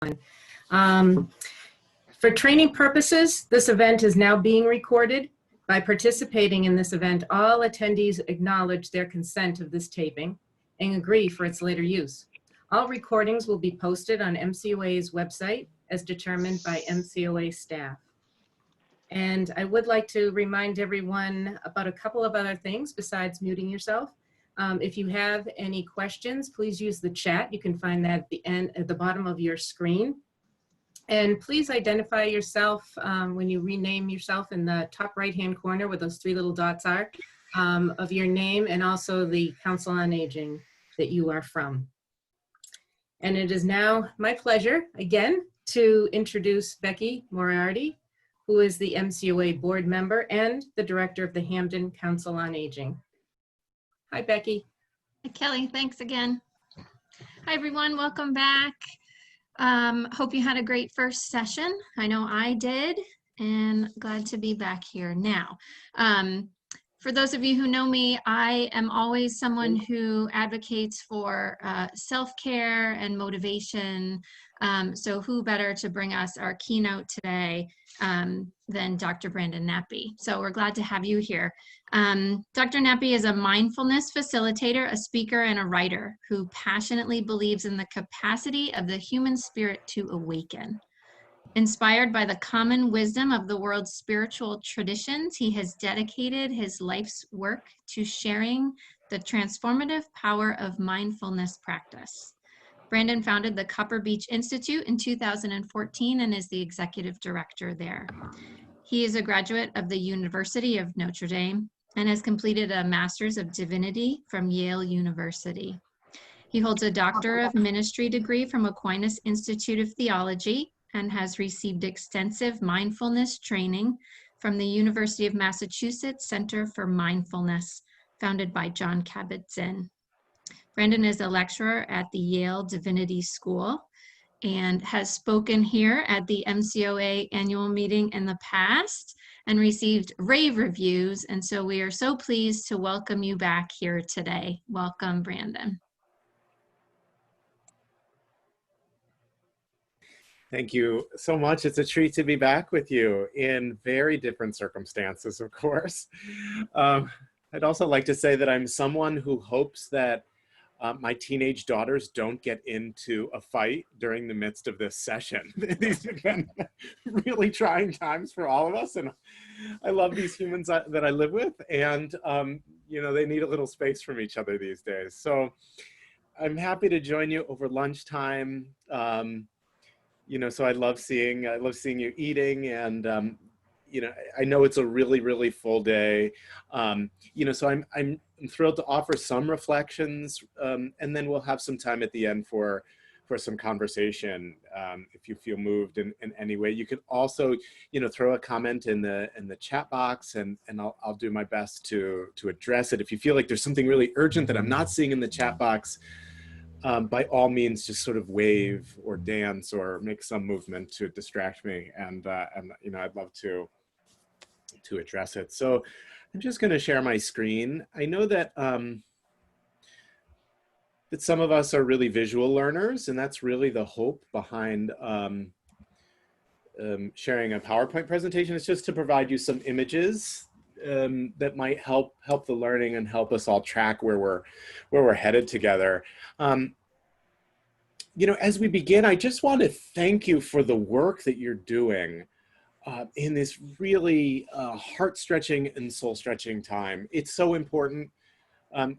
For training purposes, this event is now being recorded. By participating in this event, all attendees acknowledge their consent of this taping and agree for its later use. All recordings will be posted on MCOA's website as determined by MCOA staff. And I would like to remind everyone about a couple of other things besides muting yourself. If you have any questions, please use the chat. You can find that at the bottom of your screen. And please identify yourself when you rename yourself in the top right-hand corner where those three little dots are of your name and also the Council on Aging that you are from. And it is now my pleasure again to introduce Becky Moriarty, who is the MCOA board member and the director of the Hampden Council on Aging. Hi, Becky. Hi, Kelly. Thanks again. Hi, everyone. Welcome back. Hope you had a great first session. I know I did, and glad to be back here now. For those of you who know me, I am always someone who advocates for self-care and motivation. So who better to bring us our keynote today than Dr. Brandon Nappy. So we're glad to have you here. Dr. Nappy is a mindfulness facilitator, a speaker, and a writer who passionately believes in the capacity of the human spirit to awaken. Inspired by the common wisdom of the world's spiritual traditions, he has dedicated his life's work to sharing the transformative power of mindfulness practice. Brandon founded the Copper Beech Institute in 2014 and is the executive director there. He is a graduate of the University of Notre Dame and has completed a Master's of Divinity from Yale University. He holds a Doctor of Ministry degree from Aquinas Institute of Theology and has received extensive mindfulness training from the University of Massachusetts Center for Mindfulness, founded by Jon Kabat-Zinn. Brandon is a lecturer at the Yale Divinity School and has spoken here at the MCOA annual meeting in the past and received rave reviews. And so we are so pleased to welcome you back here today. Welcome, Brandon. Thank you so much. It's a treat to be back with you in very different circumstances, of course. I'd also like to say that I'm someone who hopes that my teenage daughters don't get into a fight during the midst of this session. These have been really trying times for all of us, and I love these humans that I live with, and you know, they need a little space from each other these days. So I'm happy to join you over lunchtime. You know, so I love seeing you eating, and you know, I know it's a really full day. You know, so I'm thrilled to offer some reflections, and then we'll have some time at the end for some conversation. If you feel moved in any way, you can also, you know, throw a comment in the chat box, and I'll do my best to address it. If you feel like there's something really urgent that I'm not seeing in the chat box, by all means, just sort of wave or dance or make some movement to distract me, and you know, I'd love to address it. So I'm just going to share my screen. I know that that some of us are really visual learners, and that's really the hope behind sharing a PowerPoint presentation. It's just to provide you some images that might help the learning and help us all track where we're headed together. You know, as we begin, I just want to thank you for the work that you're doing in this really heart-stretching and soul-stretching time. It's so important.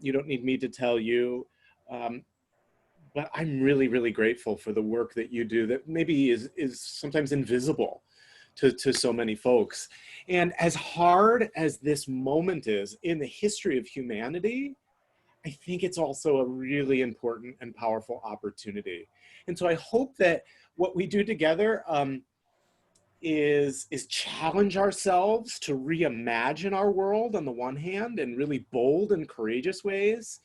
You don't need me to tell you, but I'm really grateful for the work that you do that maybe is sometimes invisible to so many folks. And as hard as this moment is in the history of humanity, I think it's also a really important and powerful opportunity. And so I hope that what we do together is challenge ourselves to reimagine our world on the one hand in really bold and courageous ways.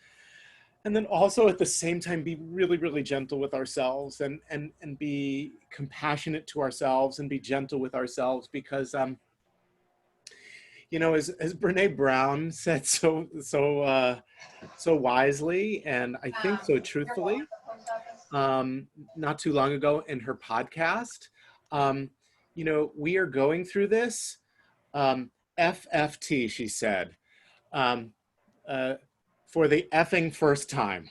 And then also at the same time, be really gentle with ourselves and be compassionate to ourselves and be gentle with ourselves, because you know, as Brene Brown said so wisely, and I think so truthfully, not too long ago in her podcast. We are going through this. FFT, she said, um, uh, for the effing first time,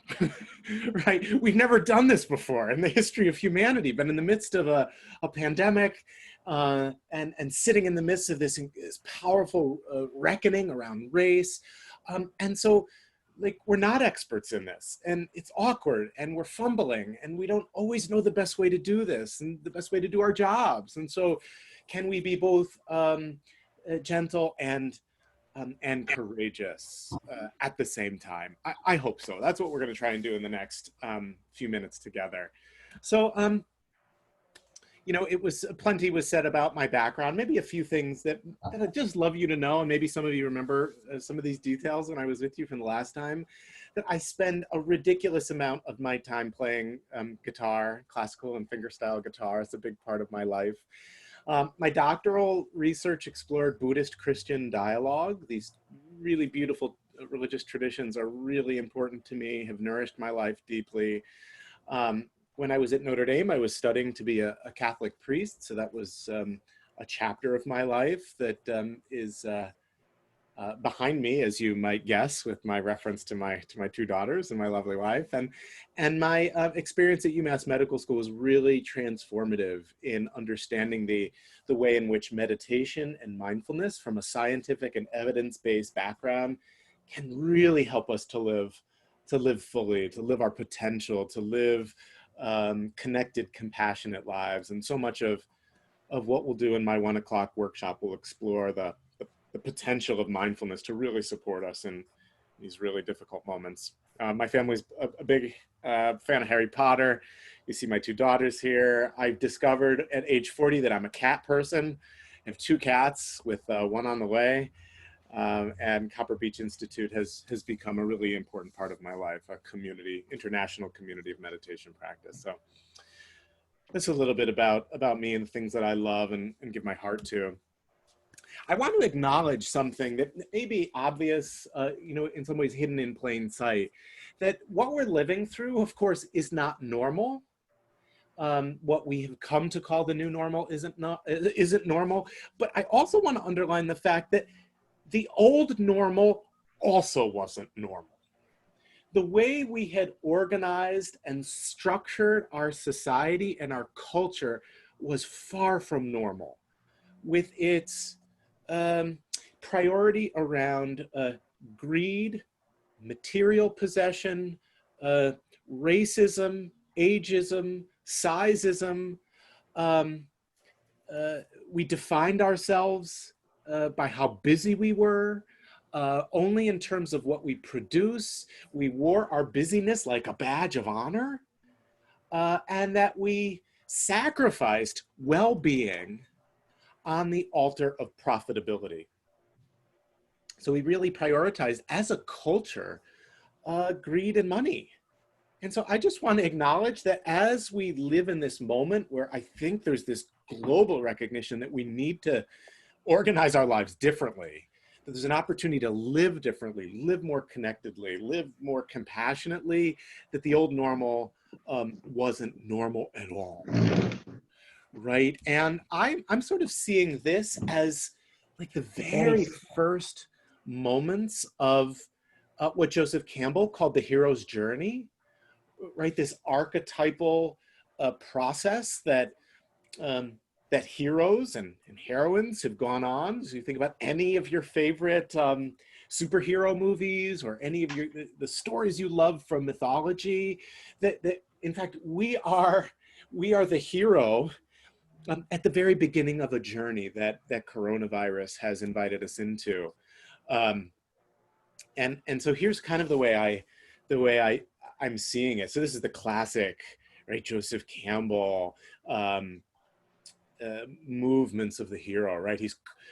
right? We've never done this before in the history of humanity, but in the midst of a pandemic and sitting in the midst of this powerful reckoning around race. And so, like, we're not experts in this, and it's awkward, and we're fumbling, and we don't always know the best way to do this and the best way to do our jobs. And so can we be both gentle and courageous at the same time? I hope so. That's what we're going to try and do in the next few minutes together. So, it was plenty was said about my background, maybe a few things that I'd just love you to know. And maybe some of you remember some of these details when I was with you from the last time, that I spend a ridiculous amount of my time playing guitar, classical and fingerstyle guitar. It's a big part of my life. My doctoral research explored Buddhist-Christian dialogue. These really beautiful religious traditions are really important to me, have nourished my life deeply. When I was at Notre Dame, I was studying to be a Catholic priest. So that was a chapter of my life that is behind me, as you might guess, with my reference to my two daughters and my lovely wife. And my experience at UMass Medical School was really transformative in understanding the way in which meditation and mindfulness from a scientific and evidence-based background can really help us to live fully, to live our potential, to live connected, compassionate lives. And so much of what we'll do in my 1 o'clock workshop will explore the potential of mindfulness to really support us in these really difficult moments. My family's a big fan of Harry Potter. You see my two daughters here. I've discovered at age 40 that I'm a cat person. I have 2 cats with one on the way. And Copper Beech Institute has become a really important part of my life, a international community of meditation practice. So that's a little bit about me and the things that I love and give my heart to. I want to acknowledge something that may be obvious, in some ways hidden in plain sight, that what we're living through, of course, is not normal. What we have come to call the new normal isn't normal. But I also want to underline the fact that the old normal also wasn't normal. The way we had organized and structured our society and our culture was far from normal, with its priority around greed, material possession, racism, ageism, sizeism. We defined ourselves by how busy we were, only in terms of what we produce. We wore our busyness like a badge of honor, and that we sacrificed well-being on the altar of profitability. So we really prioritized as a culture greed and money. And so I just want to acknowledge that as we live in this moment where I think there's this global recognition that we need to organize our lives differently, that there's an opportunity to live differently, live more connectedly, live more compassionately, that the old normal wasn't normal at all. Right. And I'm sort of seeing this as like the very first moments of what Joseph Campbell called the hero's journey, right? This archetypal process that heroes and heroines have gone on. So you think about any of your favorite superhero movies or any of the stories you love from mythology, that in fact, we are the hero at the very beginning of a journey that coronavirus has invited us into. And so here's kind of the way I'm seeing it. So this is the classic, right, Joseph Campbell movements of the hero, right?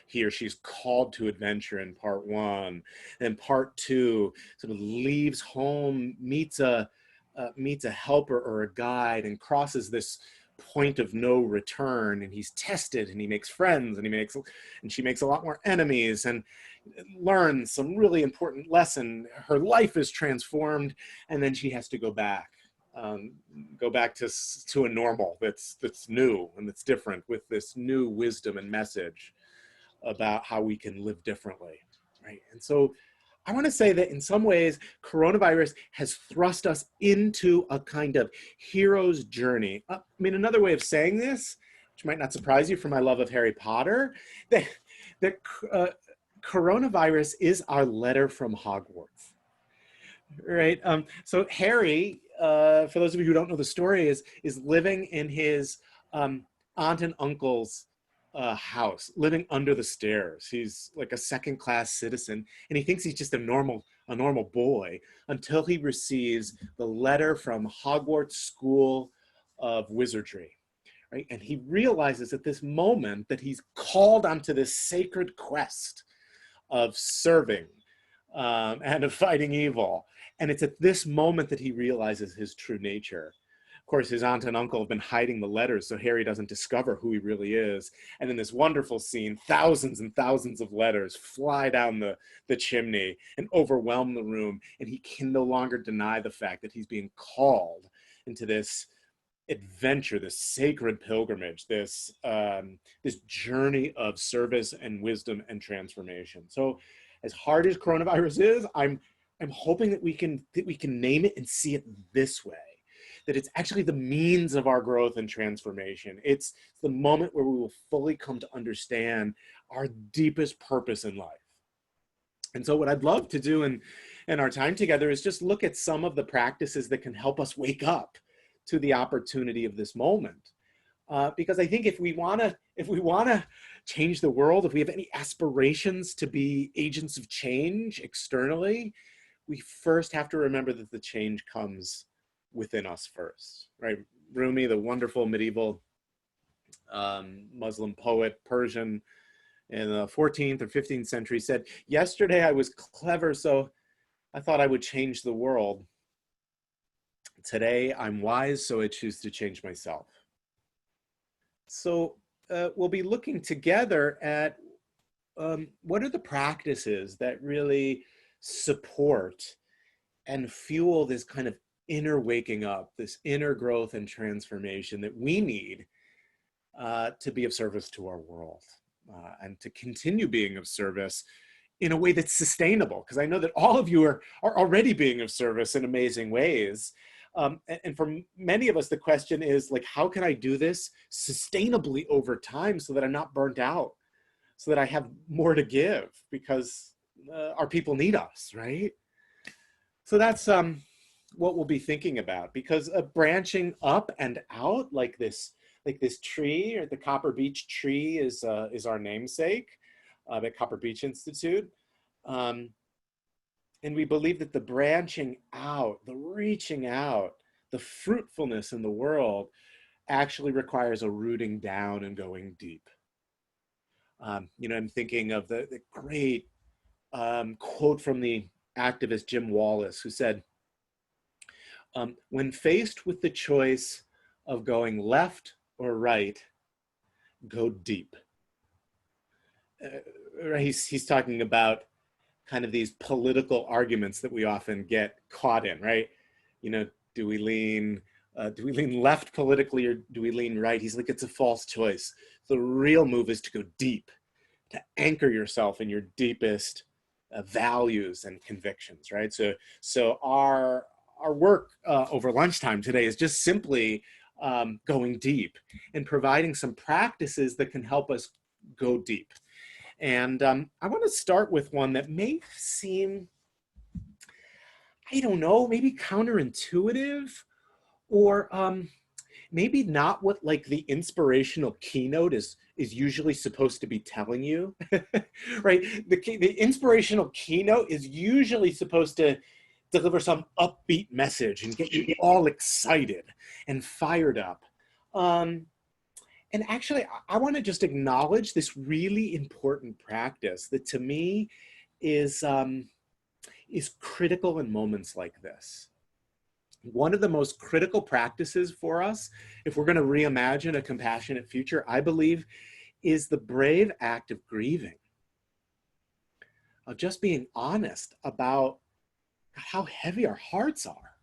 He or she's called to adventure in part 1, and part 2 sort of leaves home, meets a helper or a guide, and crosses this point of no return, and he's tested, and he makes friends, and she makes a lot more enemies, and learns some really important lesson. Her life is transformed, and then she has to go back um, go back to a normal that's new and that's different, with this new wisdom and message about how we can live differently, right? And so I want to say that in some ways, coronavirus has thrust us into a kind of hero's journey. I mean, another way of saying this, which might not surprise you from my love of Harry Potter, that coronavirus is our letter from Hogwarts, right? So Harry, for those of you who don't know the story, is living in his aunt and uncle's house, living under the stairs. He's like a second-class citizen, and he thinks he's just a normal boy until he receives the letter from Hogwarts School of Wizardry, right? And he realizes at this moment that he's called onto this sacred quest of serving and of fighting evil. And it's at this moment that he realizes his true nature. Of course, his aunt and uncle have been hiding the letters, so Harry doesn't discover who he really is. And in this wonderful scene, thousands and thousands of letters fly down the chimney and overwhelm the room. And he can no longer deny the fact that he's being called into this adventure, this sacred pilgrimage, this journey of service and wisdom and transformation. So as hard as coronavirus is, I'm hoping that we can name it and see it this way, that it's actually the means of our growth and transformation. It's the moment where we will fully come to understand our deepest purpose in life. And so what I'd love to do in our time together is just look at some of the practices that can help us wake up to the opportunity of this moment. Because I think if we wanna change the world, if we have any aspirations to be agents of change externally, we first have to remember that the change comes within us first, right? Rumi, the wonderful medieval Muslim poet, Persian, in the 14th or 15th century, said, "Yesterday I was clever, so I thought I would change the world. Today I'm wise, so I choose to change myself." So we'll be looking together at what are the practices that really support and fuel this kind of inner waking up, this inner growth and transformation that we need to be of service to our world and to continue being of service in a way that's sustainable. Because I know that all of you are already being of service in amazing ways. And for many of us, the question is like, how can I do this sustainably over time so that I'm not burnt out, so that I have more to give, because our people need us, right? So that's what we'll be thinking about, because branching up and out like this tree, or the Copper Beech tree is our namesake at Copper Beech Institute. And we believe that the branching out, the reaching out, the fruitfulness in the world actually requires a rooting down and going deep. I'm thinking of the great quote from the activist Jim Wallace, who said, when faced with the choice of going left or right, go deep. He's talking about kind of these political arguments that we often get caught in, right? Do we lean left politically, or do we lean right? He's like, it's a false choice. The real move is to go deep, to anchor yourself in your deepest values and convictions, right? So our work over lunchtime today is just simply going deep and providing some practices that can help us go deep. And I want to start with one that may seem, I don't know, maybe counterintuitive, or maybe not what like the inspirational keynote is usually supposed to be telling you, right? The inspirational keynote is usually supposed to deliver some upbeat message and get you all excited and fired up. And actually, I want to just acknowledge this really important practice that to me is critical in moments like this. One of the most critical practices for us, if we're going to reimagine a compassionate future, I believe, is the brave act of grieving, of just being honest about how heavy our hearts are.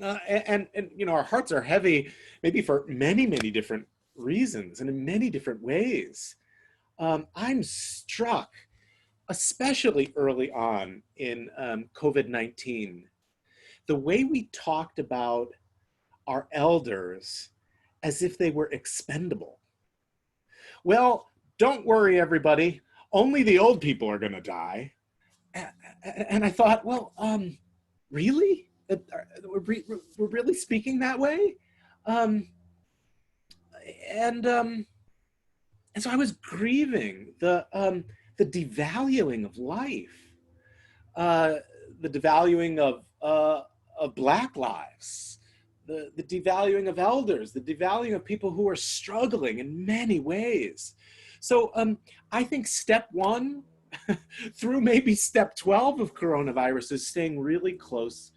And you know, our hearts are heavy, maybe for many, many different reasons and in many different ways. I'm struck, especially early on in COVID-19, the way we talked about our elders as if they were expendable. Well, don't worry, everybody. Only the old people are going to die. And I thought, well, really? We're really speaking that way? Um, and so I was grieving the devaluing of life, uh, the devaluing of Black lives, the devaluing of elders, the devaluing of people who are struggling in many ways. So I think step one through maybe step 12 of coronavirus is staying really close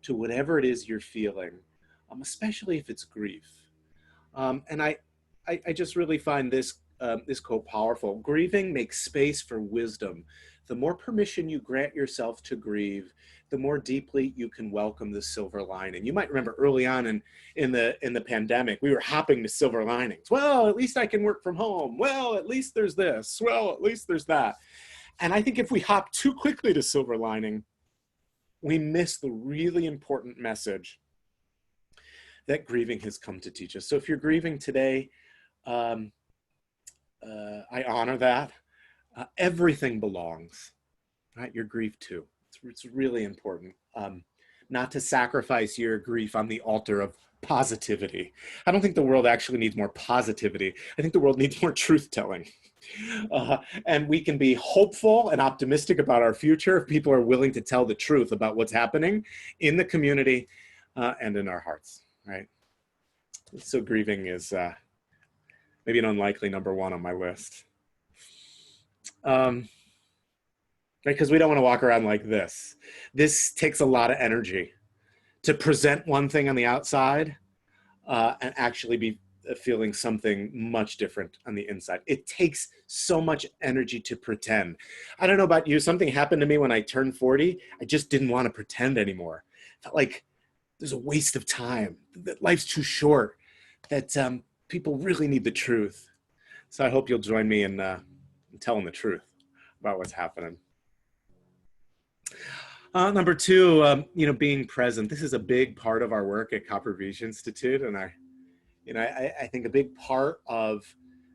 to whatever it is you're feeling, especially if it's grief. And I just really find this quote powerful. Grieving makes space for wisdom. The more permission you grant yourself to grieve, the more deeply you can welcome the silver lining. You might remember early on in the pandemic, we were hopping to silver linings. Well, at least I can work from home. Well, at least there's this. Well, at least there's that. And I think if we hop too quickly to silver lining, we miss the really important message that grieving has come to teach us. So if you're grieving today, I honor that. Everything belongs, right? Your grief too. It's really important not to sacrifice your grief on the altar of positivity. I don't think the world actually needs more positivity. I think the world needs more truth telling. And we can be hopeful and optimistic about our future if people are willing to tell the truth about what's happening in the community and in our hearts, right? So grieving is maybe an unlikely number one on my list. Right, because we don't want to walk around like this. This takes a lot of energy to present one thing on the outside and actually be feeling something much different on the inside. It takes so much energy to pretend. I don't know about you, something happened to me when I turned 40. I just didn't want to pretend anymore. I felt like there's a waste of time, that life's too short, that people really need the truth. So I hope you'll join me in telling the truth about what's happening. Number two, being present. This is a big part of our work at Copper Beech Institute, and I think a big part of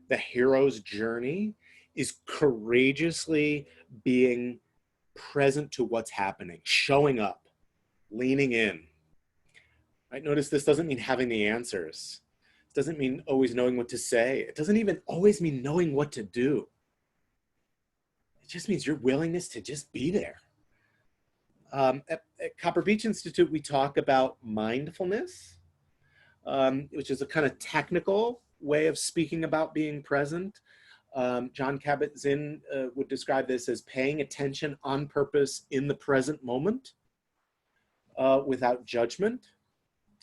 the hero's journey is courageously being present to what's happening, showing up, leaning in. Right? Notice this doesn't mean having the answers. It doesn't mean always knowing what to say. It doesn't even always mean knowing what to do. It just means your willingness to just be there. At Copper Beech Institute, we talk about mindfulness, which is a kind of technical way of speaking about being present. Jon Kabat-Zinn would describe this as paying attention on purpose in the present moment without judgment.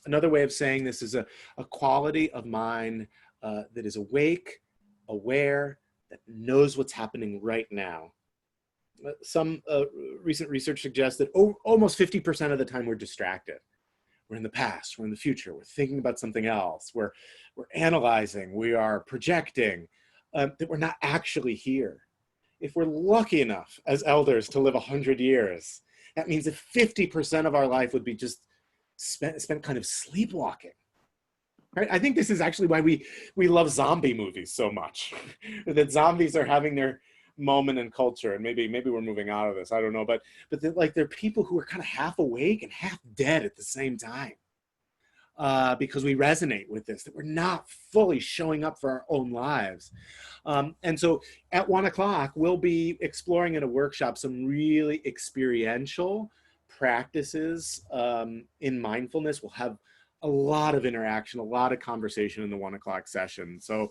Another way of saying this is a quality of mind that is awake, aware, that knows what's happening right now. Some recent research suggests that almost 50% of the time we're distracted. We're in the past, we're in the future, we're thinking about something else, we're analyzing, we are projecting, that we're not actually here. If we're lucky enough as elders to live 100 years, that means that 50% of our life would be just spent kind of sleepwalking. Right? I think this is actually why we love zombie movies so much, that zombies are having their moment in culture, and maybe we're moving out of this, I don't know, but they're people who are kind of half awake and half dead at the same time, because we resonate with this, that we're not fully showing up for our own lives. And so at 1 o'clock, we'll be exploring in a workshop some really experiential practices in mindfulness. We'll have a lot of interaction, a lot of conversation in the 1 o'clock session. So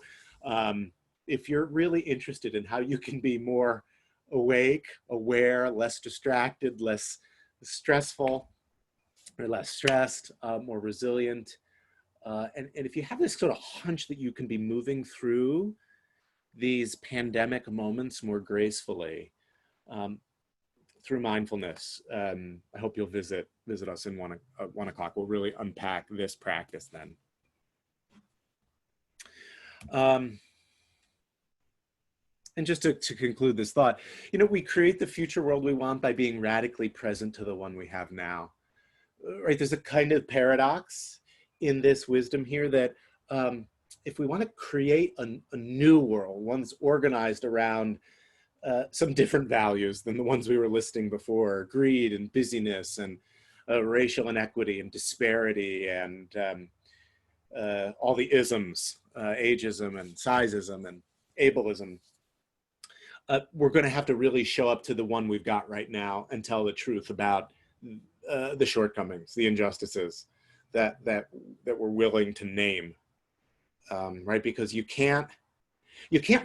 if you're really interested in how you can be more awake, aware, less distracted, less stressful, or less stressed, more resilient, and if you have this sort of hunch that you can be moving through these pandemic moments more gracefully, through mindfulness. I hope you'll visit us in 1 o'clock. We'll really unpack this practice then. And just to conclude this thought, we create the future world we want by being radically present to the one we have now. Right? There's a kind of paradox in this wisdom here that if we want to create a new world, one that's organized around some different values than the ones we were listing before, greed and busyness and racial inequity and disparity and all the isms, ageism and sizeism and ableism, we're going to have to really show up to the one we've got right now and tell the truth about the shortcomings, the injustices that we're willing to name, right? Because you can't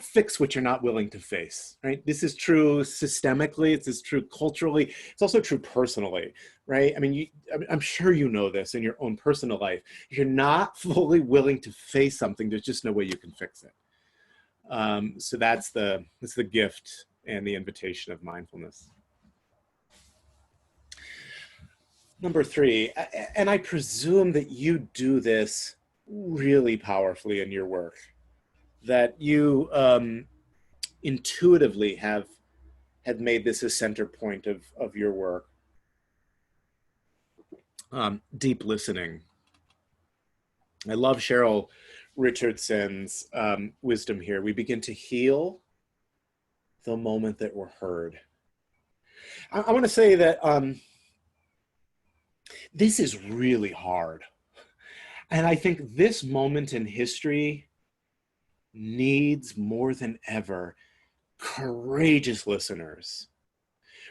fix what you're not willing to face, right? This is true systemically. It's true culturally. It's also true personally, right? I mean, I'm sure you know this in your own personal life. If you're not fully willing to face something, there's just no way you can fix it. So that's the gift and the invitation of mindfulness. Number 3, and I presume that you do this really powerfully in your work, that you intuitively have made this a center point of your work. Deep listening. I love Cheryl Richardson's wisdom here. We begin to heal the moment that we're heard. I want to say that this is really hard. And I think this moment in history needs more than ever courageous listeners,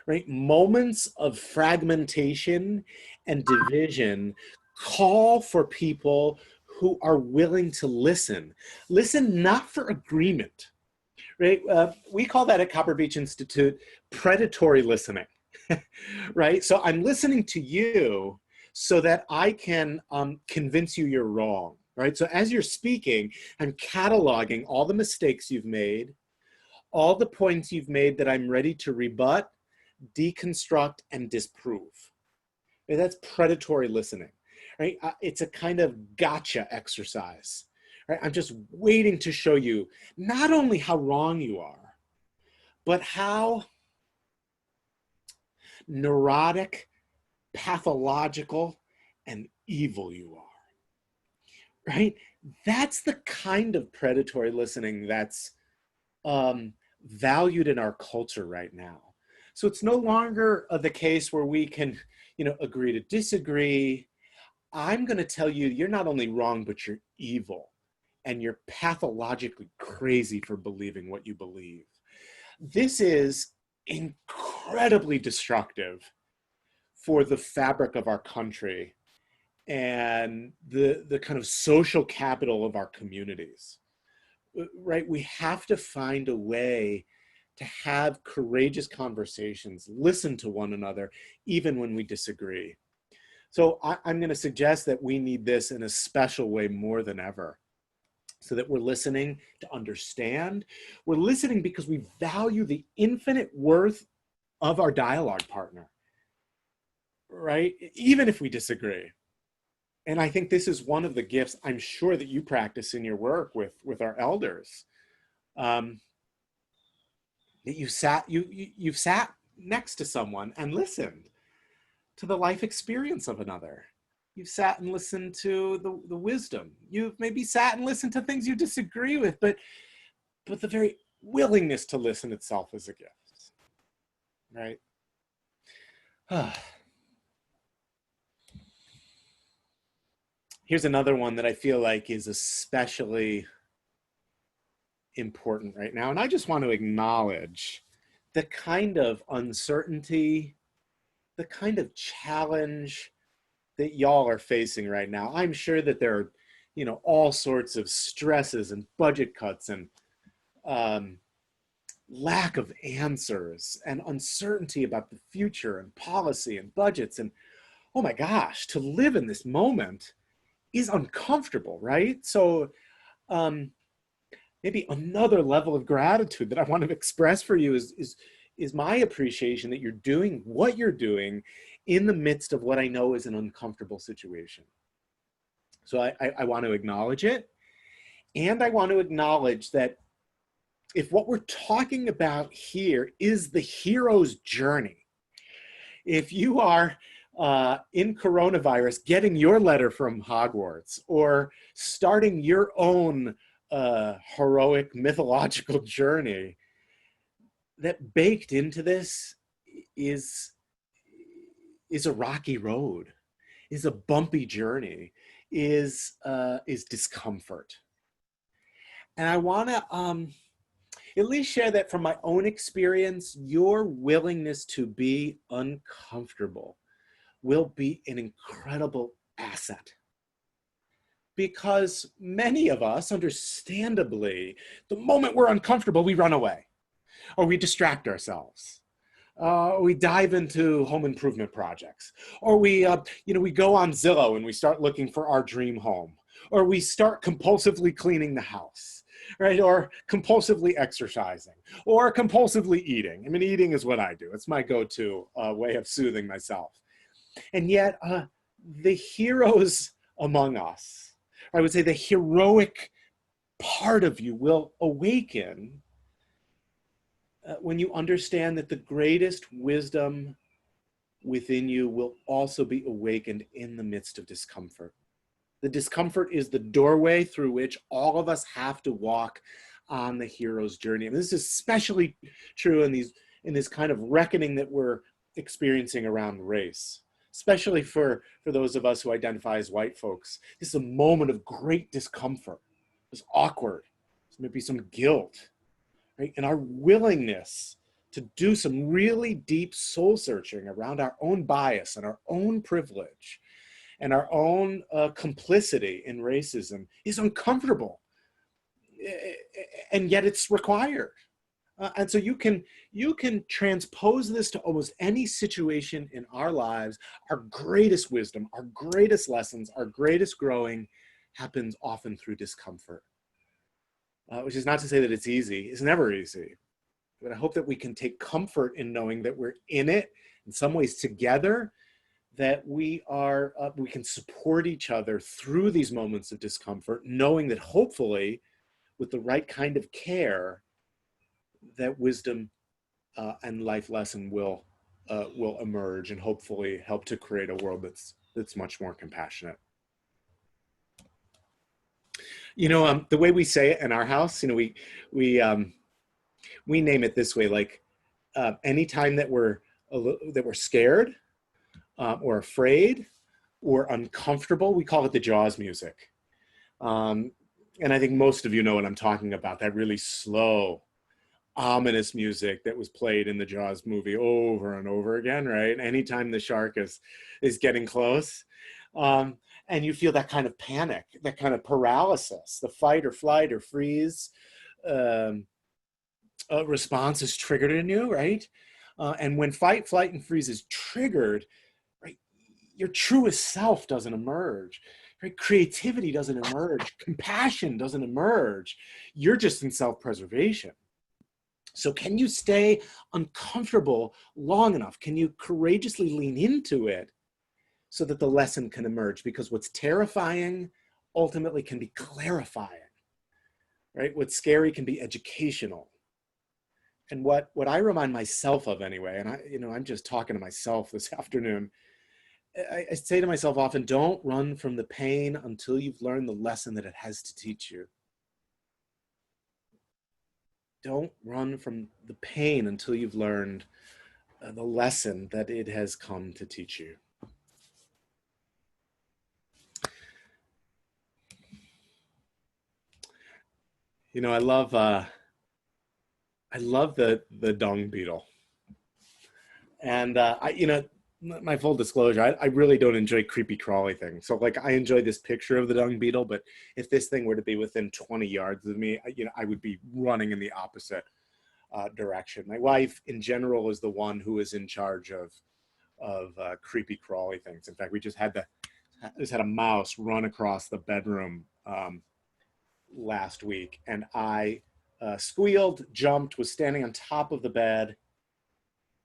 right? Moments of fragmentation and division call for people who are willing to listen. Listen not for agreement, right? We call that at Copper Beech Institute predatory listening, right? So I'm listening to you so that I can convince you you're wrong, right? So as you're speaking, I'm cataloging all the mistakes you've made, all the points you've made that I'm ready to rebut, deconstruct, and disprove. And that's predatory listening, right? It's a kind of gotcha exercise, right? I'm just waiting to show you not only how wrong you are, but how neurotic, pathological, and evil you are, right? That's the kind of predatory listening that's valued in our culture right now. So it's no longer the case where we can, agree to disagree. I'm going to tell you, you're not only wrong, but you're evil, and you're pathologically crazy for believing what you believe. This is incredibly destructive for the fabric of our country and the kind of social capital of our communities, right? We have to find a way to have courageous conversations, listen to one another, even when we disagree. So I'm going to suggest that we need this in a special way more than ever, so that we're listening to understand. We're listening because we value the infinite worth of our dialogue partner, right? Even if we disagree. And I think this is one of the gifts I'm sure that you practice in your work with our elders. That you've sat next to someone and listened to the life experience of another. You've sat and listened to the wisdom. You've maybe sat and listened to things you disagree with, but the very willingness to listen itself is a gift, right? Here's another one that I feel like is especially important right now. And I just want to acknowledge the kind of uncertainty, the kind of challenge that y'all are facing right now. I'm sure that there are, all sorts of stresses and budget cuts and lack of answers and uncertainty about the future and policy and budgets. And oh my gosh, to live in this moment is uncomfortable, right? So maybe another level of gratitude that I want to express for you is is my appreciation that you're doing what you're doing in the midst of what I know is an uncomfortable situation. So I want to acknowledge it. And I want to acknowledge that if what we're talking about here is the hero's journey, if you are in coronavirus getting your letter from Hogwarts or starting your own heroic mythological journey, that baked into this is a rocky road, is a bumpy journey, is discomfort. And I want to at least share that from my own experience, your willingness to be uncomfortable will be an incredible asset. Because many of us, understandably, the moment we're uncomfortable, we run away, or we distract ourselves, or we dive into home improvement projects, or we go on Zillow and we start looking for our dream home, or we start compulsively cleaning the house, right? Or compulsively exercising, or compulsively eating. I mean, eating is what I do. It's my go-to way of soothing myself. And yet, the heroes among us, I would say the heroic part of you will awaken when you understand that the greatest wisdom within you will also be awakened in the midst of discomfort. The discomfort is the doorway through which all of us have to walk on the hero's journey. And this is especially true in this kind of reckoning that we're experiencing around race, especially for those of us who identify as white folks. This is a moment of great discomfort. It's awkward. There's maybe some guilt, right? And our willingness to do some really deep soul searching around our own bias and our own privilege and our own complicity in racism is uncomfortable, and yet it's required. And so you can transpose this to almost any situation in our lives. Our greatest wisdom, our greatest lessons, our greatest growing happens often through discomfort, which is not to say that it's easy. It's never easy. But I hope that we can take comfort in knowing that we're in it in some ways together, that we can support each other through these moments of discomfort, knowing that hopefully with the right kind of care, that wisdom and life lesson will emerge and hopefully help to create a world that's much more compassionate. The way we say it in our house, we name it this way, like anytime that we're scared or afraid or uncomfortable, we call it the Jaws music. And I think most of you know what I'm talking about, that really slow, ominous music that was played in the Jaws movie over and over again, right? Anytime the shark is getting close. And you feel that kind of panic, that kind of paralysis, the fight or flight or freeze response is triggered in you, right? And when fight, flight, and freeze is triggered, right, your truest self doesn't emerge. Right? Creativity doesn't emerge. Compassion doesn't emerge. You're just in self-preservation. So can you stay uncomfortable long enough? Can you courageously lean into it so that the lesson can emerge? Because what's terrifying ultimately can be clarifying, right? What's scary can be educational. And what I remind myself of anyway, and I'm just talking to myself this afternoon, I say to myself often, don't run from the pain until you've learned the lesson that it has to teach you. Don't run from the pain until you've learned the lesson that it has come to teach you. I love the dung beetle. And my full disclosure, I really don't enjoy creepy crawly things. So like I enjoy this picture of the dung beetle, but if this thing were to be within 20 yards of me, I would be running in the opposite direction. My wife in general is the one who is in charge of creepy crawly things. In fact, we just had a mouse run across the bedroom last week, and I squealed, jumped, was standing on top of the bed,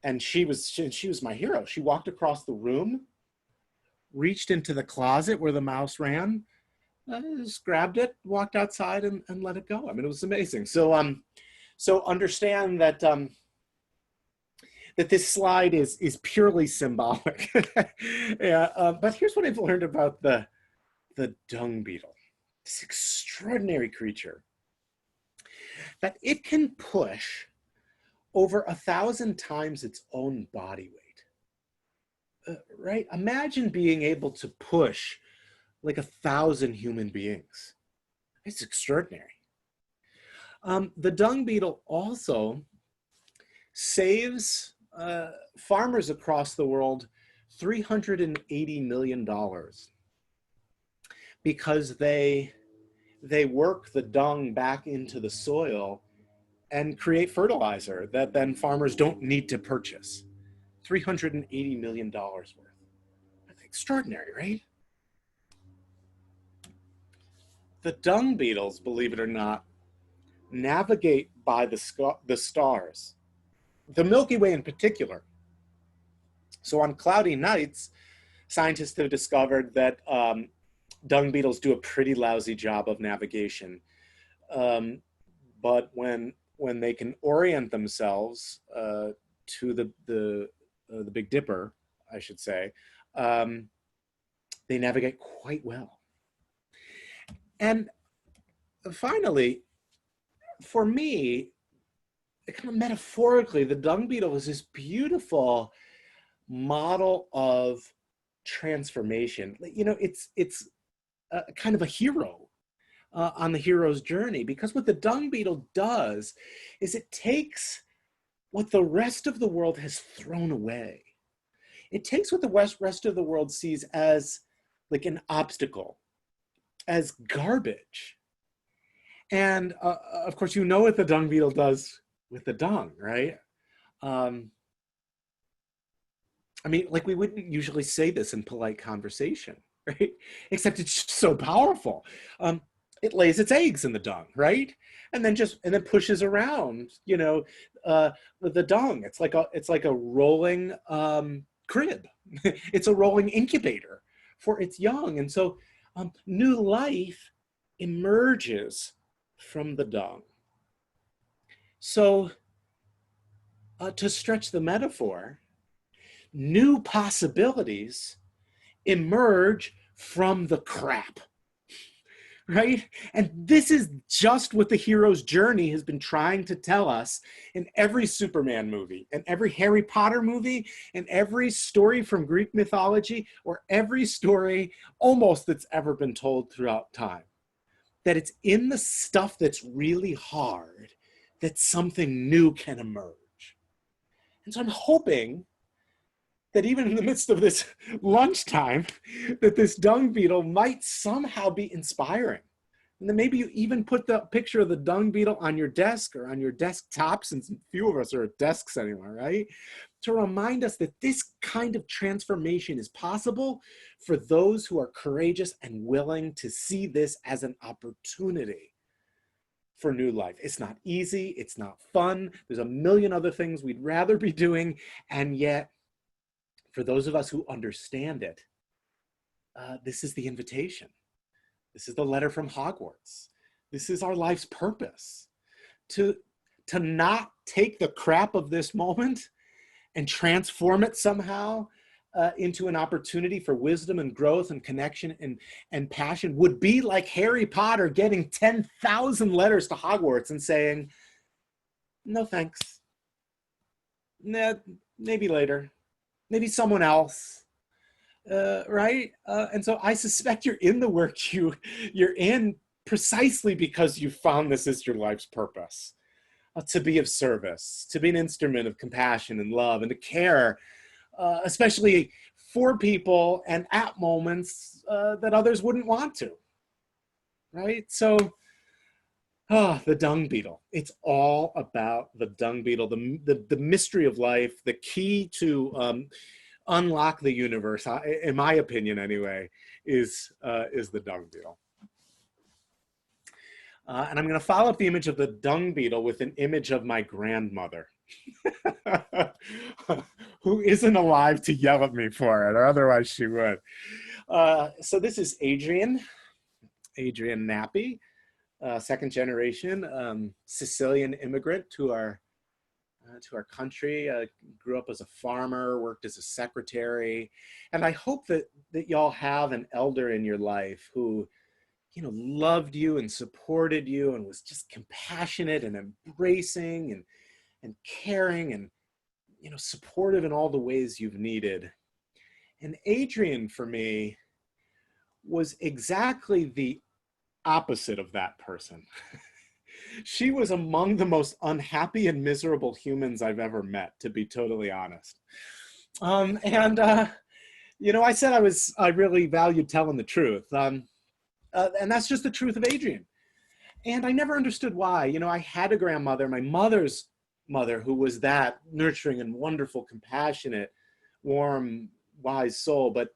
and she was my hero. She walked across the room, reached into the closet where the mouse ran, just grabbed it, walked outside, and let it go. I mean, it was amazing. So understand that that this slide is purely symbolic. Yeah, but here's what I've learned about the dung beetle. This extraordinary creature, that it can push over 1,000 times its own body weight. Right? Imagine being able to push like 1,000 human beings. It's extraordinary. The dung beetle also saves farmers across the world $380 million because they work the dung back into the soil and create fertilizer that then farmers don't need to purchase. $380 million worth. That's extraordinary, right? The dung beetles, believe it or not, navigate by the stars, the Milky Way in particular. So on cloudy nights, scientists have discovered that dung beetles do a pretty lousy job of navigation. But when they can orient themselves to the Big Dipper, I should say, they navigate quite well. And finally, for me, kind of metaphorically, the dung beetle is this beautiful model of transformation. You know, it's kind of a hero on the hero's journey, because what the dung beetle does is it takes what the rest of the world has thrown away. It takes what the rest of the world sees as like an obstacle, as garbage. And of course, you know what the dung beetle does with the dung, right? I mean, like, we wouldn't usually say this in polite conversation, right? Except it's so powerful. It lays its eggs in the dung, right? And then pushes around, you know, the dung. It's like a rolling crib. It's a rolling incubator for its young. And so new life emerges from the dung. So to stretch the metaphor, new possibilities emerge from the crap, right? And this is just what the hero's journey has been trying to tell us in every Superman movie, and every Harry Potter movie, and every story from Greek mythology, or every story almost that's ever been told throughout time. That it's in the stuff that's really hard that something new can emerge. And so I'm hoping that even in the midst of this lunchtime, that this dung beetle might somehow be inspiring. And then maybe you even put the picture of the dung beetle on your desk or on your desktop, since few of us are at desks anymore, right? To remind us that this kind of transformation is possible for those who are courageous and willing to see this as an opportunity for new life. It's not easy, it's not fun. There's a million other things we'd rather be doing, and yet, for those of us who understand it, this is the invitation. This is the letter from Hogwarts. This is our life's purpose. To not take the crap of this moment and transform it somehow into an opportunity for wisdom and growth and connection and passion would be like Harry Potter getting 10,000 letters to Hogwarts and saying, no thanks. Nah, maybe later. Maybe someone else, right? And so I suspect you're in the work you're in precisely because you found this as your life's purpose, to be of service, to be an instrument of compassion and love, and to care, especially for people and at moments that others wouldn't want to, right? So, the dung beetle. It's all about the dung beetle, the mystery of life, the key to unlock the universe, in my opinion anyway, is the dung beetle. And I'm going to follow up the image of the dung beetle with an image of my grandmother. who isn't alive to yell at me for it, or otherwise she would. So this is Adrian Nappy, second generation Sicilian immigrant to our country. Grew up as a farmer, worked as a secretary, and I hope that y'all have an elder in your life who, you know, loved you and supported you and was just compassionate and embracing and caring and, you know, supportive in all the ways you've needed. And Adrian, for me, was exactly the opposite of that person. She was among the most unhappy and miserable humans I've ever met, to be totally honest. You know, I said I really valued telling the truth. And that's just the truth of Adrian. And I never understood why. You know, I had a grandmother, my mother's mother, who was that nurturing and wonderful, compassionate, warm, wise soul. But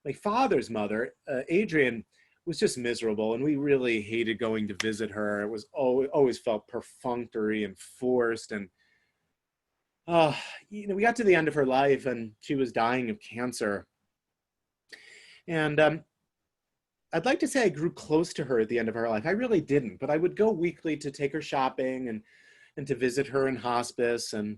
my father's mother, Adrian, was just miserable, and we really hated going to visit her. It was always felt perfunctory and forced. And you know, we got to the end of her life, and she was dying of cancer. And I'd like to say I grew close to her at the end of her life. I really didn't, but I would go weekly to take her shopping and to visit her in hospice and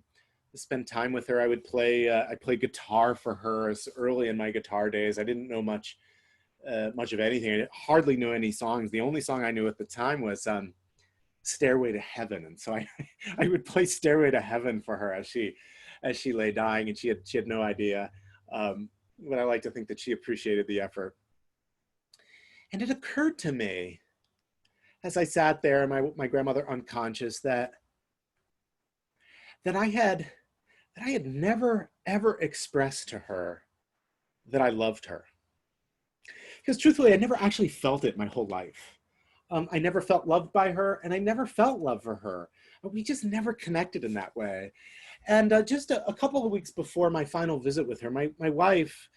spend time with her. I would play I played guitar for her as early in my guitar days. I didn't know much of anything. I hardly knew any songs. The only song I knew at the time was Stairway to Heaven. And so I would play Stairway to Heaven for her as she lay dying, and she had no idea. But I like to think that she appreciated the effort. And it occurred to me as I sat there, my grandmother unconscious, that I had never ever expressed to her that I loved her. Because truthfully, I never actually felt it my whole life. I never felt loved by her, and I never felt love for her. We just never connected in that way. And just a couple of weeks before my final visit with her, my wife,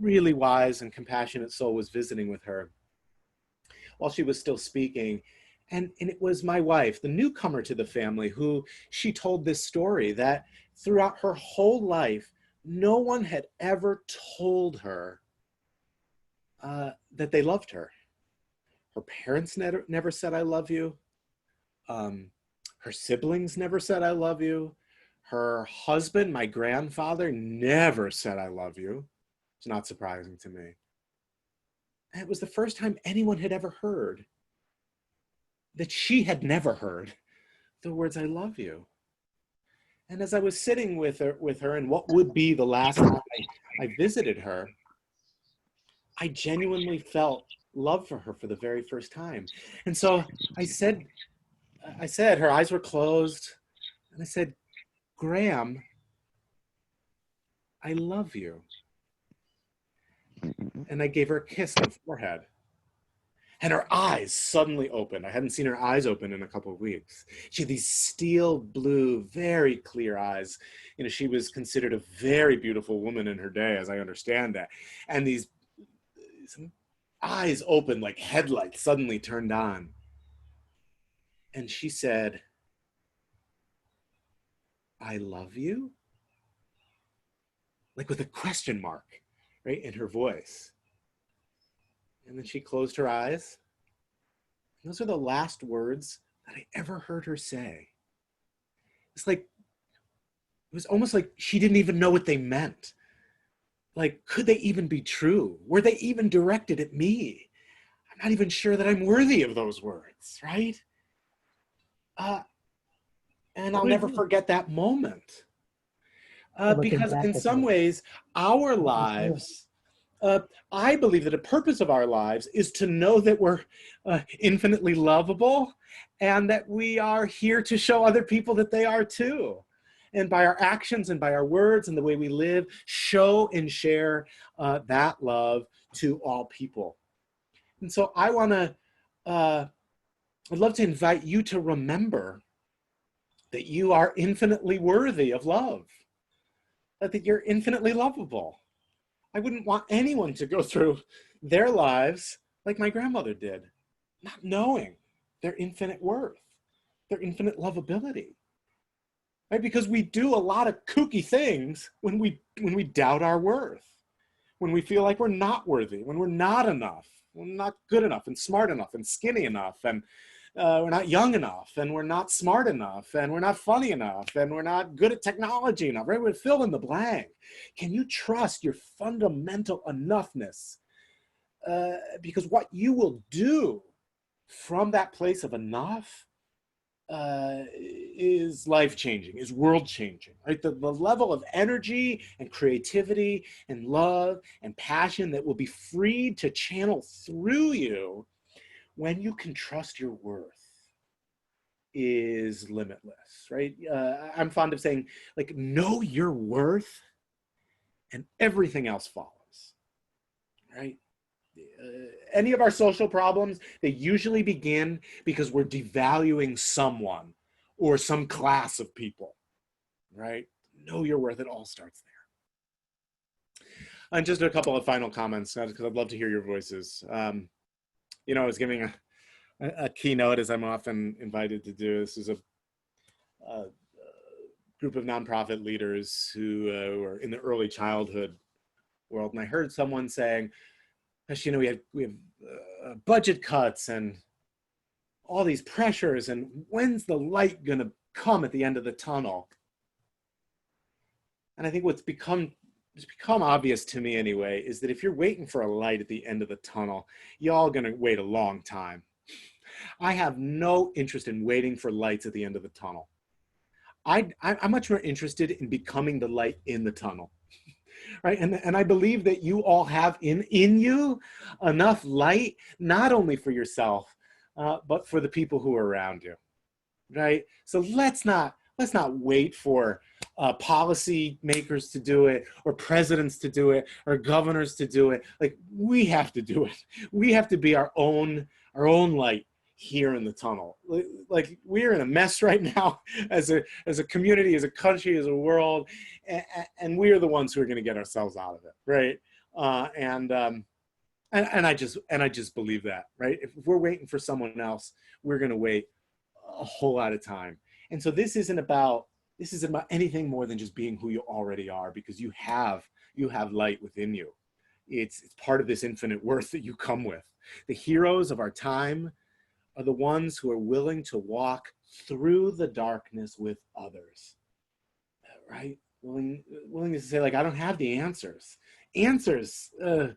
really wise and compassionate soul, was visiting with her while she was still speaking. And it was my wife, the newcomer to the family, who she told this story that throughout her whole life, no one had ever told her that they loved her. Her parents never said, "I love you." Her siblings never said, "I love you." Her husband, my grandfather, never said, "I love you." It's not surprising to me. And it was the first time anyone had ever heard, that she had never heard, the words, "I love you." And as I was sitting with her, and what would be the last time I visited her, I genuinely felt love for her for the very first time. And so I said, her eyes were closed, and I said, "Graham, I love you." And I gave her a kiss on the forehead. And her eyes suddenly opened. I hadn't seen her eyes open in a couple of weeks. She had these steel blue, very clear eyes. You know, she was considered a very beautiful woman in her day, as I understand that. And these eyes opened like headlights suddenly turned on. And she said, "I love you?" Like with a question mark, right, in her voice. And then she closed her eyes. And those are the last words that I ever heard her say. It's like, it was almost like she didn't even know what they meant. Like, could they even be true? Were they even directed at me? I'm not even sure that I'm worthy of those words, right? And I'll never forget that moment. Because in some ways, our lives, I believe that the purpose of our lives is to know that we're infinitely lovable, and that we are here to show other people that they are too. And by our actions and by our words and the way we live, show and share that love to all people. And so I'd love to invite you to remember that you are infinitely worthy of love, that you're infinitely lovable. I wouldn't want anyone to go through their lives like my grandmother did, not knowing their infinite worth, their infinite lovability. right? Because we do a lot of kooky things when we doubt our worth, when we feel like we're not worthy, when we're not enough, we're not good enough and smart enough and skinny enough, and we're not young enough, and we're not smart enough, and we're not funny enough, and we're not good at technology enough, right? We're fill in the blank. Can you trust your fundamental enoughness? Because what you will do from that place of enough is life-changing, is world-changing, right? The level of energy and creativity and love and passion that will be freed to channel through you when you can trust your worth is limitless, right? I'm fond of saying, like, know your worth and everything else follows, right? Any of our social problems, they usually begin because we're devaluing someone or some class of people, right? Know your worth, it all starts there. And just a couple of final comments, because I'd love to hear your voices. You know, I was giving a keynote, as I'm often invited to do. This is a group of nonprofit leaders who were in the early childhood world. And I heard someone saying, you know, we have budget cuts and all these pressures, and when's the light gonna come at the end of the tunnel? And I think it's become obvious to me anyway, is that if you're waiting for a light at the end of the tunnel, y'all gonna wait a long time. I have no interest in waiting for lights at the end of the tunnel. I'm much more interested in becoming the light in the tunnel. Right, and I believe that you all have in you enough light, not only for yourself, but for the people who are around you, right? So let's not wait for policy makers to do it, or presidents to do it, or governors to do it. Like, we have to do it. We have to be our own light here in the tunnel. Like, we're in a mess right now as a community, as a country, as a world, and we are the ones who are going to get ourselves out of it, right? And I just believe that, right? If we're waiting for someone else, we're going to wait a whole lot of time. And so this isn't about anything more than just being who you already are, because you have light within you. It's part of this infinite worth that you come with. The heroes of our time are the ones who are willing to walk through the darkness with others, right? Willing to say, like, I don't have the answers. Answers are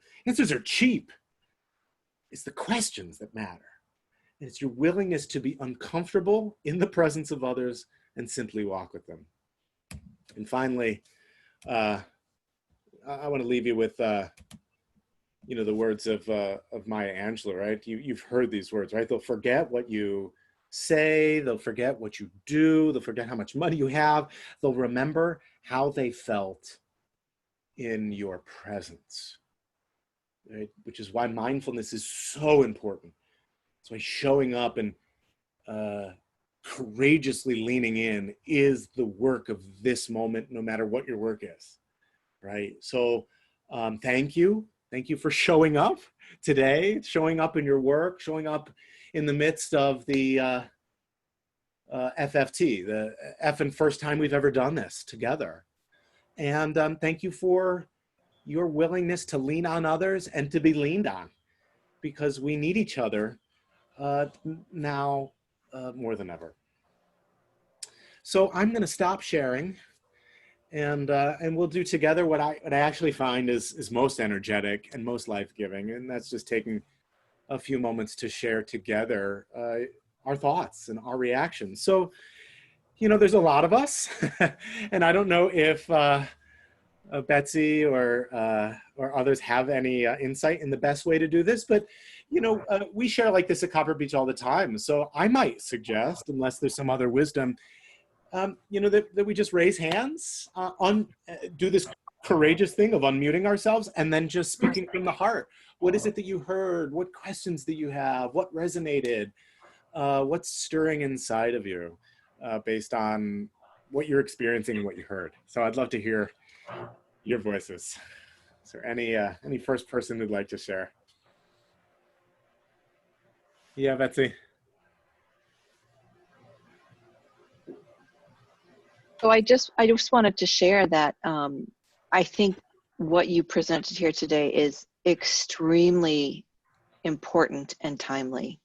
cheap. It's the questions that matter. And it's your willingness to be uncomfortable in the presence of others and simply walk with them. And finally, I want to leave you with you know, the words of Maya Angelou, right? You've heard these words, right? They'll forget what you say, they'll forget what you do, they'll forget how much money you have, they'll remember how they felt in your presence, right? Which is why mindfulness is so important. That's why showing up and courageously leaning in is the work of this moment, no matter what your work is, right? So thank you. Thank you for showing up today, showing up in your work, showing up in the midst of the FFT, the effing first time we've ever done this together. And thank you for your willingness to lean on others and to be leaned on, because we need each other now more than ever. So I'm going to stop sharing. And we'll do together what I actually find is most energetic and most life-giving, and that's just taking a few moments to share together our thoughts and our reactions. So, you know, there's a lot of us, and I don't know if Betsy or others have any insight in the best way to do this, but you know, we share like this at Copper Beech all the time. So I might suggest, unless there's some other wisdom, you know, that we just raise hands, do this courageous thing of unmuting ourselves and then just speaking from the heart. What is it that you heard? What questions that you have? What resonated? What's stirring inside of you based on what you're experiencing and what you heard? So I'd love to hear your voices. Is there any first person who'd like to share? Yeah, Betsy. So I just wanted to share that I think what you presented here today is extremely important and timely.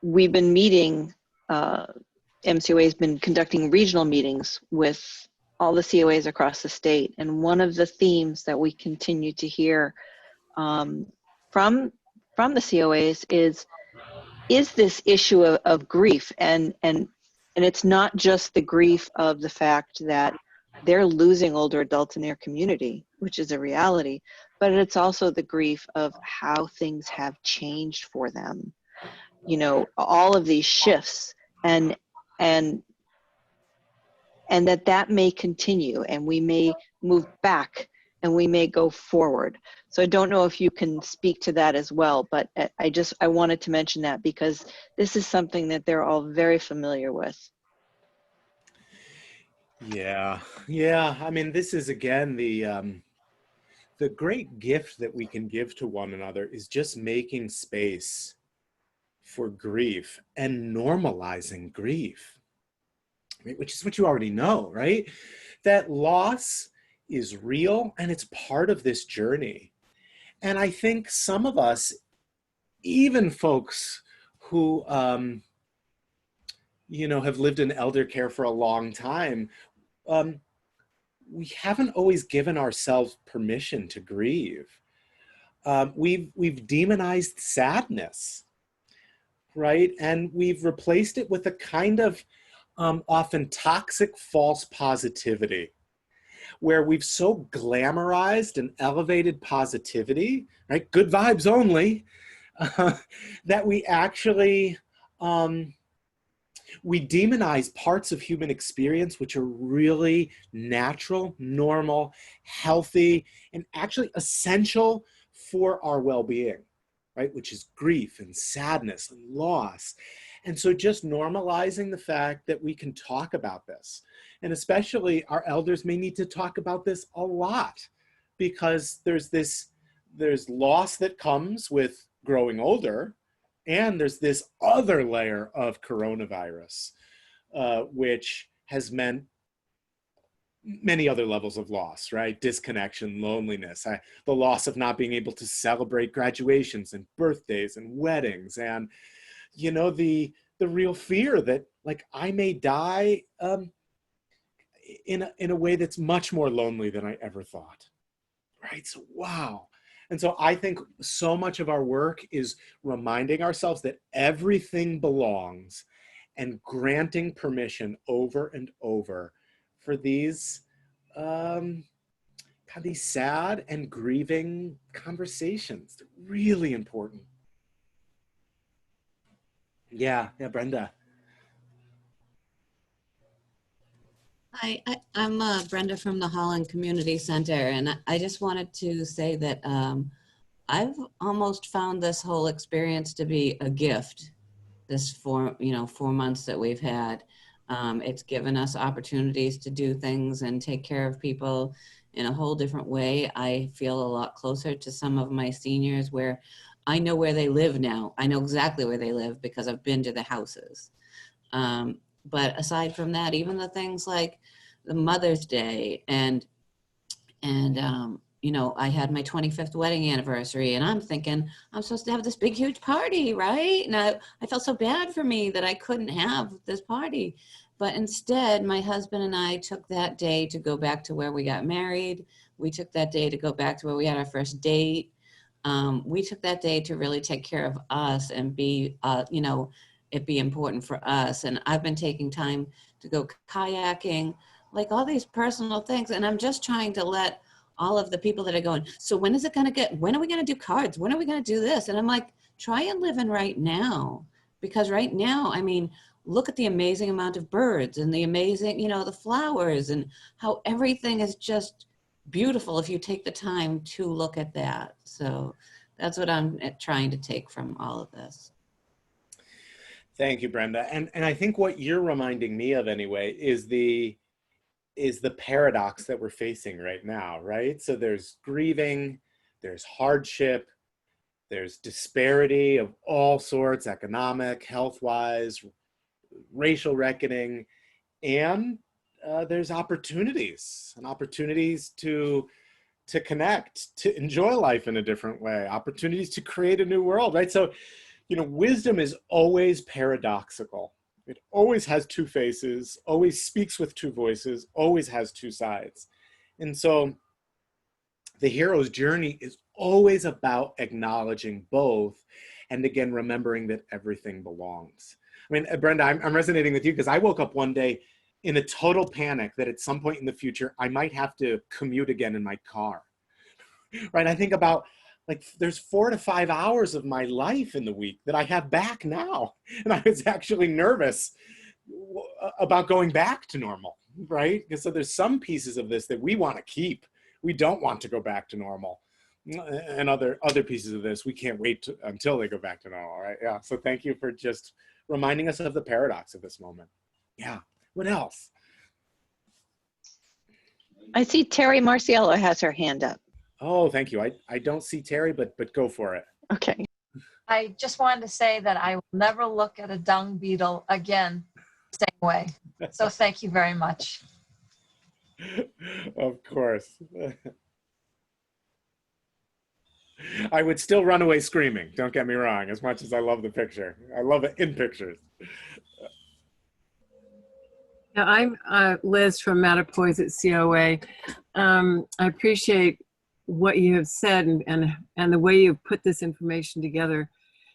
We've been meeting, MCOA has been conducting regional meetings with all the COAs across the state. And one of the themes that we continue to hear from the COAs is this issue of grief. And it's not just the grief of the fact that they're losing older adults in their community, which is a reality, but it's also the grief of how things have changed for them. You know, all of these shifts and that may continue, and we may move back and we may go forward. So I don't know if you can speak to that as well, but I wanted to mention that because this is something that they're all very familiar with. Yeah. I mean, this is again the great gift that we can give to one another is just making space for grief and normalizing grief, right? Which is what you already know, right? That loss is real and it's part of this journey. And I think some of us, even folks who, you know, have lived in elder care for a long time, we haven't always given ourselves permission to grieve. We've demonized sadness, right? And we've replaced it with a kind of often toxic false positivity, where we've so glamorized and elevated positivity, right? Good vibes only, that we actually, we demonize parts of human experience which are really natural, normal, healthy, and actually essential for our well-being, right? Which is grief and sadness and loss. And so just normalizing the fact that we can talk about this, and especially our elders may need to talk about this a lot, because there's loss that comes with growing older, and there's this other layer of coronavirus, which has meant many other levels of loss, right? Disconnection, loneliness, the loss of not being able to celebrate graduations and birthdays and weddings, and, you know, the real fear that, like, I may die in a way that's much more lonely than I ever thought, right? So, wow. And so I think so much of our work is reminding ourselves that everything belongs and granting permission over and over for these kind of these sad and grieving conversations. They're really important. Yeah, Brenda. Hi, I'm Brenda from the Holland Community Center, and I just wanted to say that I've almost found this whole experience to be a gift. This 4 months that we've had, it's given us opportunities to do things and take care of people in a whole different way. I feel a lot closer to some of my seniors, where I know where they live now. I know exactly where they live because I've been to the houses. But aside from that, even the things like the Mother's Day and you know, I had my 25th wedding anniversary, and I'm thinking I'm supposed to have this big, huge party, right? And I felt so bad for me that I couldn't have this party. But instead, my husband and I took that day to go back to where we got married. We took that day to go back to where we had our first date. We took that day to really take care of us and be, you know, it be important for us. And I've been taking time to go kayaking, like all these personal things. And I'm just trying to let all of the people that are going, so when is it going to get, when are we going to do cards? When are we going to do this? And I'm like, try and live in right now. Because right now, I mean, look at the amazing amount of birds and the amazing, you know, the flowers and how everything is just beautiful if you take the time to look at that. So that's what I'm trying to take from all of this. Thank you, Brenda. And I think what you're reminding me of anyway is the paradox that we're facing right now, right? So there's grieving, there's hardship, there's disparity of all sorts, economic, health-wise, racial reckoning, And there's opportunities and opportunities to connect, to enjoy life in a different way, opportunities to create a new world, right? So, you know, wisdom is always paradoxical. It always has two faces, always speaks with two voices, always has two sides. And so the hero's journey is always about acknowledging both, and again, remembering that everything belongs. I mean, Brenda, I'm resonating with you because I woke up one day in a total panic that at some point in the future, I might have to commute again in my car, right? I think about, like, there's 4 to 5 hours of my life in the week that I have back now. And I was actually nervous about going back to normal, right? Because so there's some pieces of this that we want to keep. We don't want to go back to normal. And other pieces of this, we can't wait until they go back to normal, right? Yeah, so thank you for just reminding us of the paradox of this moment. Yeah, what else? I see Terry Marciello has her hand up. Oh, thank you. I don't see Terry, but go for it. Okay. I just wanted to say that I will never look at a dung beetle again the same way. So thank you very much. Of course. I would still run away screaming, don't get me wrong, as much as I love the picture. I love it in pictures. Yeah, I'm Liz from Mattapoisett COA. I appreciate what you have said and the way you've put this information together.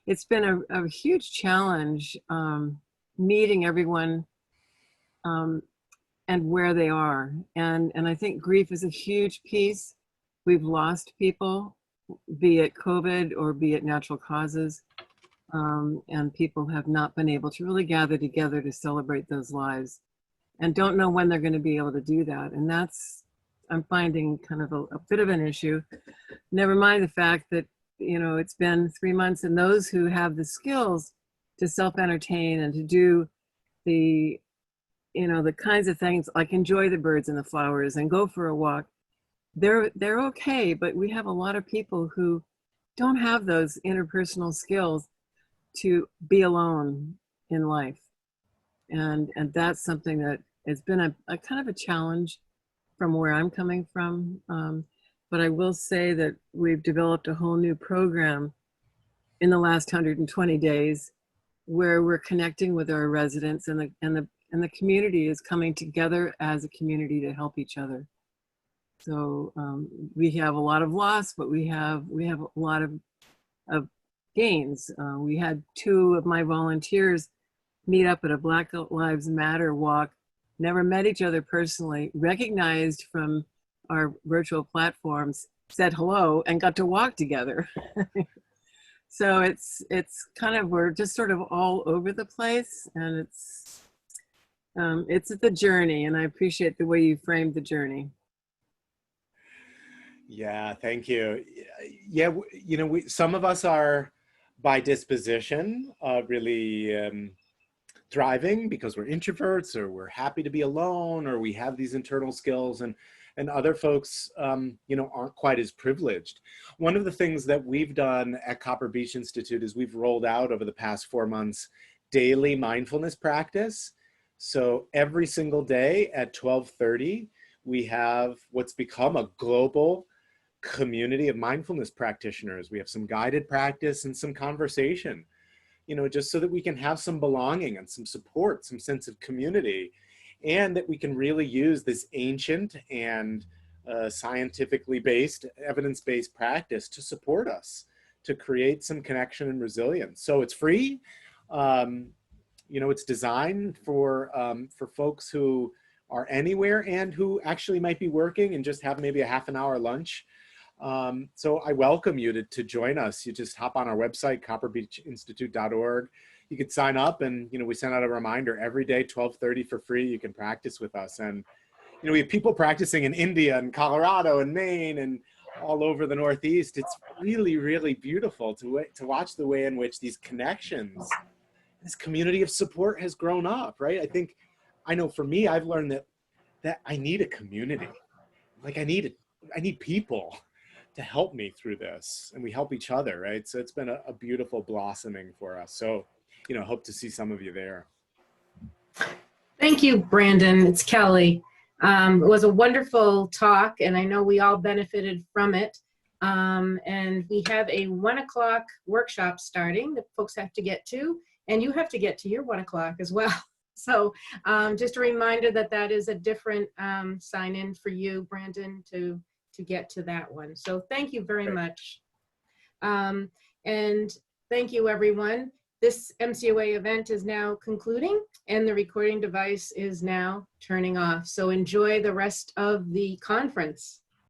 It's been a huge challenge meeting everyone and where they are. And I think grief is a huge piece. We've lost people, be it COVID or be it natural causes. And people have not been able to really gather together to celebrate those lives and don't know when they're going to be able to do that. And that's, I'm finding kind of a bit of an issue. Never mind the fact that, you know, it's been 3 months and those who have the skills to self-entertain and to do the, you know, the kinds of things like enjoy the birds and the flowers and go for a walk, they're okay. But we have a lot of people who don't have those interpersonal skills to be alone in life. And that's something that has been a kind of a challenge from where I'm coming from. But I will say that we've developed a whole new program in the last 120 days where we're connecting with our residents, and the community is coming together as a community to help each other. So we have a lot of loss, but we have a lot of gains. We had 2 of my volunteers meet up at a Black Lives Matter walk, never met each other personally, recognized from our virtual platforms, said hello, and got to walk together. So it's kind of, we're just sort of all over the place, and it's the journey, and I appreciate the way you framed the journey. Yeah, thank you. Yeah, you know, some of us are by disposition really thriving because we're introverts, or we're happy to be alone, or we have these internal skills, and other folks, you know, aren't quite as privileged. One of the things that we've done at Copper Beech Institute is we've rolled out over the past 4 months daily mindfulness practice. So every single day at 12:30, we have what's become a global community of mindfulness practitioners. We have some guided practice and some conversation, you know, just so that we can have some belonging and some support, some sense of community, and that we can really use this ancient and scientifically based, evidence-based practice to support us, to create some connection and resilience. So it's free. You know, it's designed for folks who are anywhere and who actually might be working and just have maybe a half an hour lunch. So I welcome you to join us. You just hop on our website, copperbeechinstitute.org. You can sign up, and, you know, we send out a reminder every day, 12:30 for free. You can practice with us. And, you know, we have people practicing in India and Colorado and Maine and all over the Northeast. It's really, really beautiful to watch the way in which these connections, this community of support has grown up, right? I know for me, I've learned that I need a community. Like I need people to help me through this, and we help each other, right? So it's been a beautiful blossoming for us. So, you know, hope to see some of you there. Thank you, Brandon. It's Kelly. It was a wonderful talk, and I know we all benefited from it. And we have a 1 o'clock workshop starting that folks have to get to, and you have to get to your 1 o'clock as well. So just a reminder that that is a different sign in for you, Brandon, to get to that one. So thank you very much. And thank you, everyone. This MCOA event is now concluding, and the recording device is now turning off. So enjoy the rest of the conference.